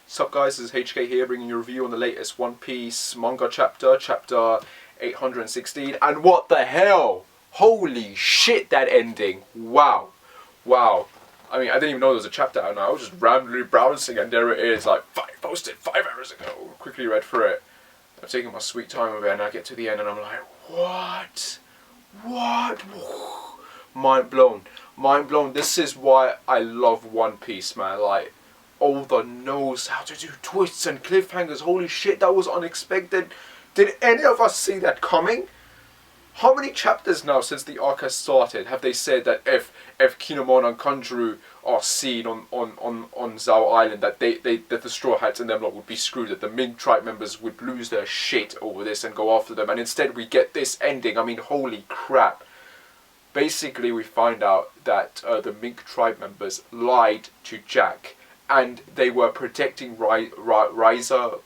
Sup guys, this is HK here bringing you a review on the latest One Piece manga chapter, chapter 816, and what the hell? Holy shit, that ending! Wow. Wow. I mean, I didn't even know there was a chapter out now. I was just randomly browsing and there it is, like, posted 5 hours ago. Quickly read through it. I'm taking my sweet time with it and I get to the end and I'm like, what? What? Mind blown. Mind blown. This is why I love One Piece, man. Like, Oda knows how to do twists and cliffhangers. Holy shit, that was unexpected. Did any of us see that coming? How many chapters now since the arc has started have they said that if Kinemon and Kanjuro are seen on Zhao Island, that that the Straw Hats and them lot would be screwed, that the Ming tribe members would lose their shit over this and go after them, and instead we get this ending. I mean, holy crap. Basically, we find out that the Ming tribe members lied to Jack, and they were protecting Raiza,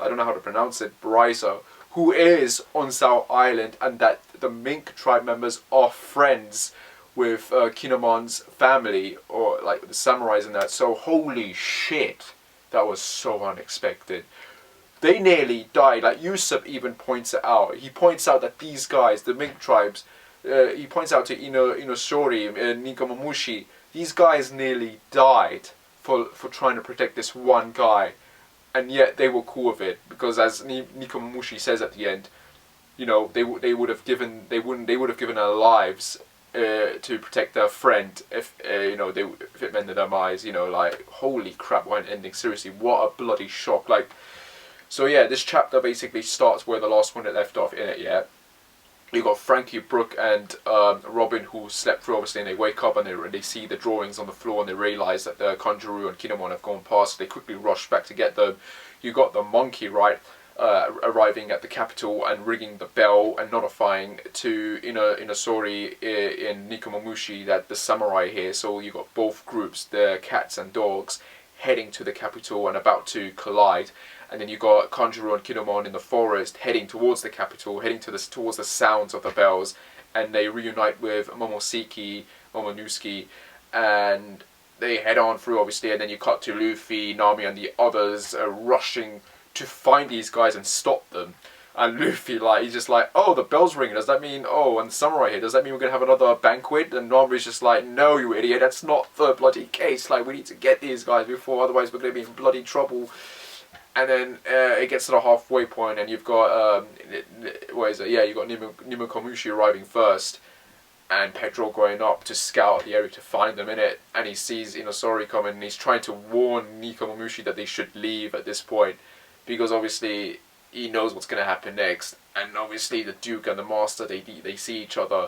I don't know how to pronounce it, Raiza, who is on Zhao Island, and that the Mink tribe members are friends with Kinemon's family, or like the samurais and that. So holy shit, that was so unexpected. They nearly died. Like Usopp even points it out. He points out that these guys, the Mink tribes, he points out to Inosori and Nikomamushi, these guys nearly died for trying to protect this one guy. And yet they were cool with it, because as Nikomamushi says at the end, you know, they would have given their lives to protect their friend if you know, if it meant their demise. You know, like, holy crap, what an ending! Seriously, what a bloody shock! Like, so yeah, this chapter basically starts where the last one that left off in it. Yeah, you got Frankie, Brooke, and Robin, who slept through, obviously, and they wake up and they see the drawings on the floor and they realise that the Kanjuro and Kinemon have gone past. They quickly rush back to get them. You got the monkey, right, arriving at the capital and ringing the bell and notifying to Inosori in Nikomamushi that the samurai here. So you got both groups, the cats and dogs, heading to the capital and about to collide. And then you got Kanjuro and Kinemon in the forest, heading towards the capital, heading towards the sounds of the bells, and they reunite with Momonusuke, and they head on through, obviously, and then you cut to Luffy, Nami, and the others rushing to find these guys and stop them. And Luffy, like, he's just like, oh, the bell's ringing, does that mean, oh, and the samurai here, does that mean we're going to have another banquet? And Nami's just like, no, you idiot, that's not the bloody case, like, we need to get these guys before, otherwise we're going to be in bloody trouble. And then it gets to the halfway point, and you've got, where is it? Yeah, you've got Nikomamushi arriving first, and Pedro going up to scout the area to find them in it, and he sees Inosori coming, and he's trying to warn Nikomamushi that they should leave at this point, because obviously he knows what's going to happen next, and obviously the Duke and the Master, they see each other,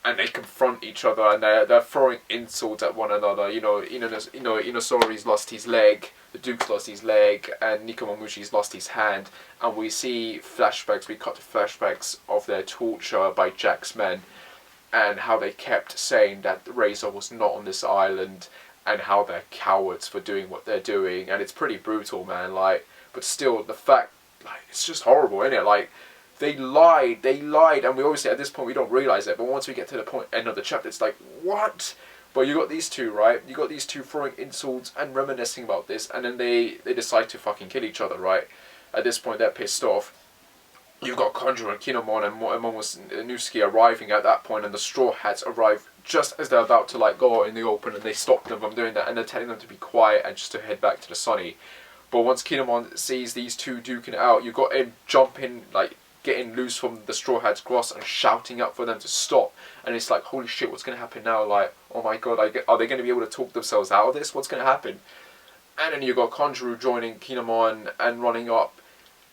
and they confront each other, and they're throwing insults at one another. You know, Inosori's lost his leg, the Duke's lost his leg, and Nikomamushi's lost his hand, and we see flashbacks, we cut to flashbacks of their torture by Jack's men, and how they kept saying that Razor was not on this island, and how they're cowards for doing what they're doing, and it's pretty brutal, man, like, but still, the fact, like, it's just horrible, isn't it? Like, they lied, and we obviously, at this point, we don't realise it, but once we get to the end of the chapter, it's like, what? But you got these two, right? You got these two throwing insults and reminiscing about this, and then they decide to fucking kill each other, right? At this point, they're pissed off. You've got Kanjuro and Kinemon and Momonusuke arriving at that point, and the Straw Hats arrive just as they're about to, like, go out in the open, and they stop them from doing that, and they're telling them to be quiet and just to head back to the Sunny. But once Kinemon sees these two duking it out, you've got him jumping, like, getting loose from the Straw Hats' grasp and shouting out for them to stop. And it's like, holy shit, what's going to happen now? Like, oh my god, are they going to be able to talk themselves out of this? What's going to happen? And then you got Kanjuro joining Kinemon and running up,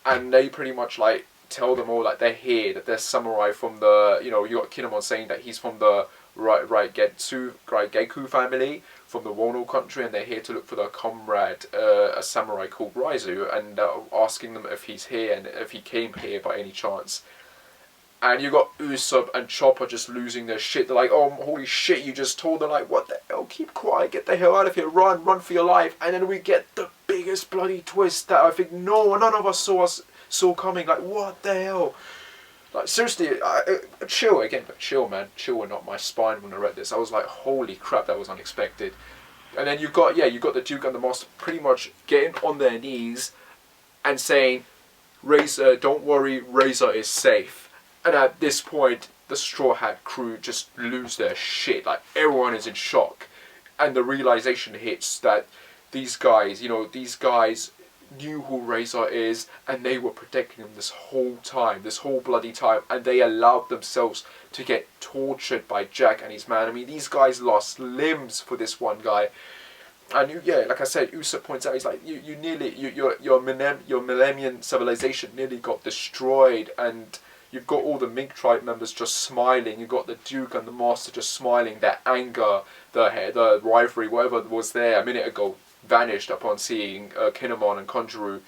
and they pretty much, like, tell them all that they're here, that they're samurai from the, you know, you got Kinemon saying that he's from the Geku family, from the Wano country, and they're here to look for their comrade, a samurai called Raizu, and asking them if he's here and if he came here by any chance. And you got Usopp and Chopper just losing their shit. They're like, oh, holy shit, you just told them, like, what the hell, keep quiet, get the hell out of here, run for your life. And then we get the biggest bloody twist that I think none of us saw coming. Like, what the hell? Like, seriously, chill, again, but chill, man. Chill and not my spine when I read this. I was like, holy crap, that was unexpected. And then you've got the Duke and the Master pretty much getting on their knees and saying, Razor, don't worry, Razor is safe. And at this point, the Straw Hat crew just lose their shit. Like, everyone is in shock. And the realization hits that these guys, these guys knew who Razor is, and they were protecting him this whole time, this whole bloody time, and they allowed themselves to get tortured by Jack and his man. I mean, these guys lost limbs for this one guy. And yeah, like I said, Usopp points out, he's like, your Millennium civilization nearly got destroyed, and you've got all the Mink tribe members just smiling. You've got the Duke and the Master just smiling. Their anger, the rivalry, whatever was there a minute ago, vanished upon seeing Kinemon and Conjuru.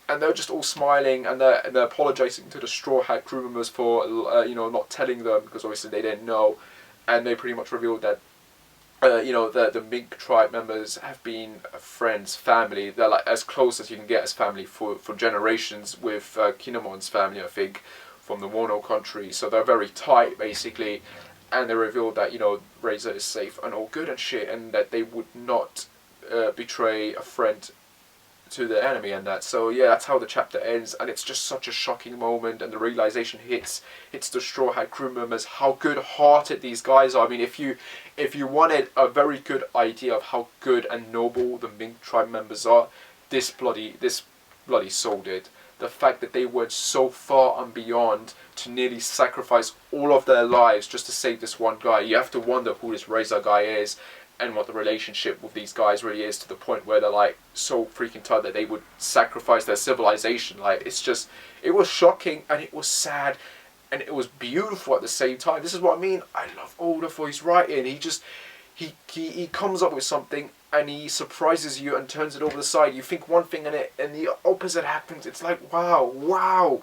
And they're just all smiling, and they're apologizing to the Straw Hat crew members for not telling them, because obviously they didn't know. And they pretty much revealed that the Mink tribe members have been friends, family. They're like as close as you can get as family for generations with Kinemon's family, I think, from the Wano country. So they're very tight, basically. And they revealed that, Razor is safe and all good and shit, and that they would not betray a friend to the enemy and that. So yeah, that's how the chapter ends, and it's just such a shocking moment, and the realization hits the Straw Hat crew members how good-hearted these guys are. I mean, if you wanted a very good idea of how good and noble the Mink tribe members are, this bloody sold it. The fact that they went so far and beyond to nearly sacrifice all of their lives just to save this one guy. You have to wonder who this Razor guy is, and what the relationship with these guys really is, to the point where they're like so freaking tight that they would sacrifice their civilization. Like, it was shocking, and it was sad, and it was beautiful at the same time. This is what I mean. I love Oda for his writing. He comes up with something, and he surprises you and turns it over the side. You think one thing and the opposite happens. It's like, wow.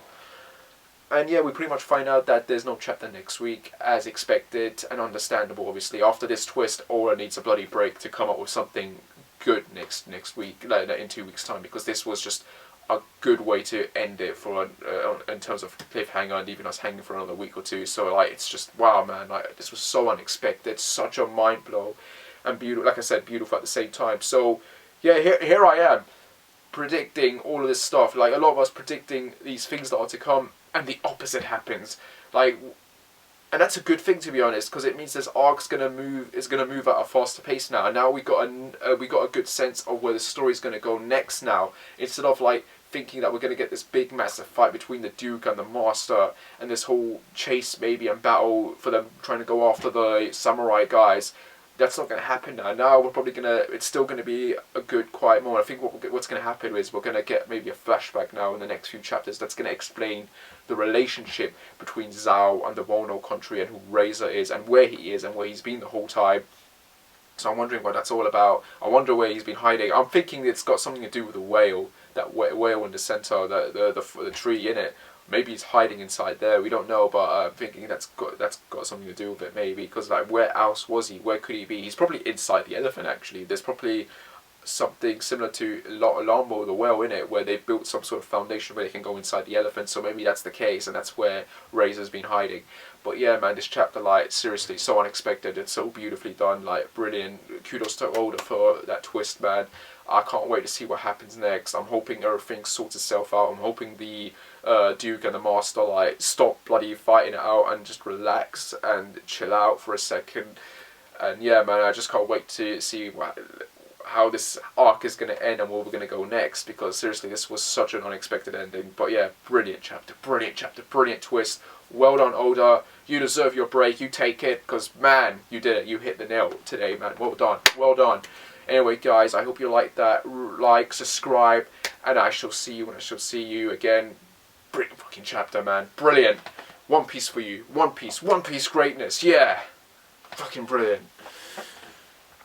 And yeah, we pretty much find out that there's no chapter next week, as expected and understandable, obviously. After this twist, Oda needs a bloody break to come up with something good next week, like in 2 weeks' time, because this was just a good way to end it for in terms of cliffhanger, and leaving us hanging for another week or two. So like, it's just, wow, man, like, this was so unexpected, such a mind blow, and beautiful, like I said, beautiful at the same time. So yeah, here I am, predicting all of this stuff, like a lot of us predicting these things that are to come, and the opposite happens. Like, and that's a good thing, to be honest, because it means this arc's gonna move at a faster pace now. And now we got a good sense of where the story's gonna go next now, instead of like thinking that we're gonna get this big massive fight between the Duke and the Master, and this whole chase maybe and battle for them trying to go after the samurai guys. That's not going to happen now. Now we're probably it's still going to be a good quiet moment. I think what's going to happen is we're going to get maybe a flashback now in the next few chapters that's going to explain the relationship between Zhao and the Wano country, and who Razor is, and where he is, and where he's been the whole time. So I'm wondering what that's all about. I wonder where he's been hiding. I'm thinking it's got something to do with the whale, that whale in the center, the tree in it. Maybe he's hiding inside there. We don't know, but I'm thinking that's got something to do with it, maybe. Because like, where else was he? Where could he be? He's probably inside the elephant. Actually, there's probably something similar to Lambo the whale in it, where they've built some sort of foundation where they can go inside the elephant. So maybe that's the case, and that's where Razor's been hiding. But yeah, man, this chapter, like, seriously, so unexpected. It's so beautifully done, like, brilliant. Kudos to Oda for that twist, man. I can't wait to see what happens next. I'm hoping everything sorts itself out. I'm hoping the Duke and the Master like stop bloody fighting it out and just relax and chill out for a second. And yeah, man, I just can't wait to see how this arc is going to end and where we're going to go next, because seriously, this was such an unexpected ending. But yeah, brilliant chapter, brilliant twist. Well done, Oda. You deserve your break. You take it, because man, you did it. You hit the nail today, man. Well done. Well done. Anyway, guys, I hope you liked that. Like, subscribe, and I shall see you when I shall see you again. Brilliant fucking chapter, man. Brilliant. One Piece for you. One Piece greatness. Yeah. Fucking brilliant.